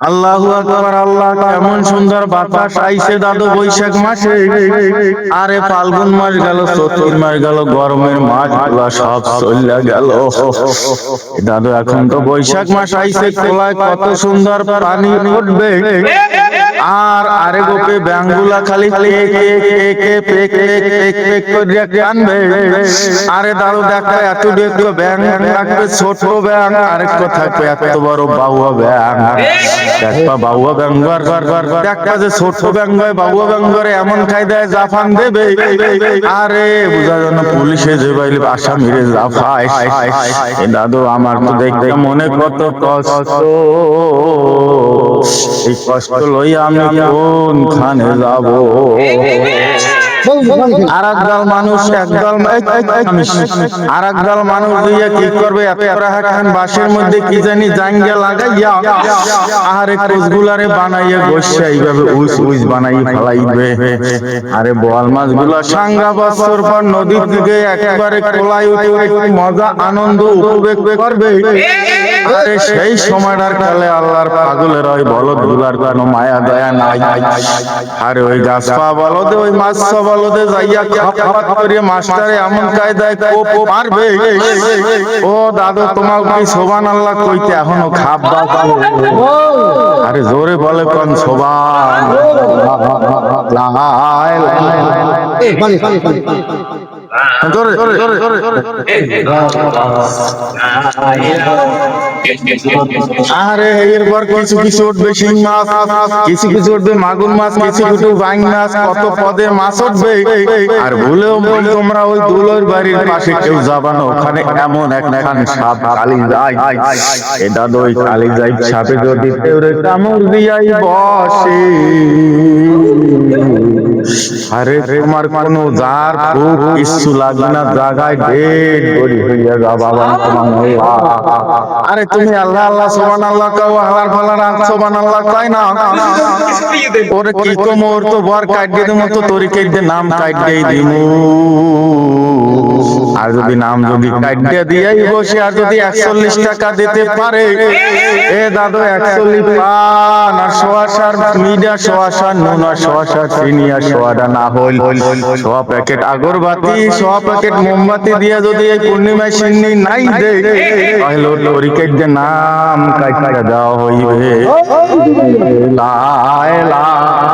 আল্লাহু আকবার। আল্লাহ, কেমন সুন্দর বাতাস আইছে দাদু বৈশাখ মাসে। আরে ফাল্গুন মাস গেল, চৈত্র মাস গেল, গরমের মাস গুলা সব চলে গেল। দাদু এখন তো বৈশাখ মাস আইছে, খোলায় কত সুন্দর পানি উঠবে। আর আরে গোপে ব্যাঙগুলা খালি কানবে। আরে দাদু দেখো, এত দেখো ব্যাঙ থাকবে, ছোট ব্যাঙ আরেকটা থাকবে এত বড় বাউয়া ব্যাঙ। দেখবা বাউয়া ব্যাঙ্গর দেখবা যে ছোট ব্যাঙ্গয় বাউয়া ব্যাঙ্গরে এমন কায়দায় জাফান দেবে। আরে বুঝা জন্য পুলিশে যে বাইলে আসামিরে জাফায়। দাদু আমার তো দেখতে মনে কত কষ্ট, এই কষ্ট লই আমি কোনখানে যাব। আর একদল মানুষ দিয়ে কি করবে, বাসের মধ্যে কি জানি জাঙ্গিয়া লাগাইয়া আরে কোষগুলারে বানাইয়া গোসা এইভাবে উইচ বানাই ফেলাইবে। আরে বোয়াল মাছ গুলা সাঙ্গা বছর পর নদীর দিকে একেবারে কোলাই উঠে মজা আনন্দ উপভোগ করবে। আরে সেই সময়টার কালে আল্লাহর পাগলের ওই বলদ গুলার কোনো মায়া দয়া নাই। আরে ওই গাছ পা বলদে, ওই মাছ বলদে যাইয়া খাপাত করিয়া মাস্টারে এমন কায়দায় কোপ মারবে। ও দাদু, তোমার কি সুবহানাল্লাহ কইতে এখনো খাপ দাও? আরে জোরে বলে কোন আরে এরপর কিছু কিছু উঠবে শিং মাছ, কিছু কিছু উঠবে মাগুর মাছ, কিছু কিছু বাইং মাছ, কত পদের মাছ উঠবে। আর ভুলেও তোমরা ওই দুলোর বাড়ির পাশে কেউ যাবা না, ওখানে এমন একখান সাপ কালি যায়। এ দাদু, ওই কালি যায় সাপে যদি তেউরে কামড় দিয়াই বসে, আরে তোমার কোনো জার খুব কিছু লাগবে না, জায়গায় ডেড বডি হইয়া যাবা। আরে তুমি আল্লাহ আল্লাহ সুবহানাল্লাহ কও, আল্লাহর ফালার সুবহানাল্লাহ কয় না। ওরে কি কোমর তো বর কাটবে দিমু, তো তোরি কাটবে নাম কাটবেই দিমু। আর যদি নাম যদি কাটতে দিয়াই বসে, আর যদি 41 টাকা দিতে পারে, এ দাদু 41 পান আর সোয়াশার মিডা সোয়াশার নুন আর সোয়াশার চিনি আর সোয়াটা না হইল সোয়া প্যাকেট আগরবাতি, সোয়া প্যাকেট মোমবাতি দিয়া যদি এই পূর্ণিমায় সিন্নি নাই দে, তাহলে তোরি কাটবে নাম কাটতে দেওয়া হইবে। লা ইলাহা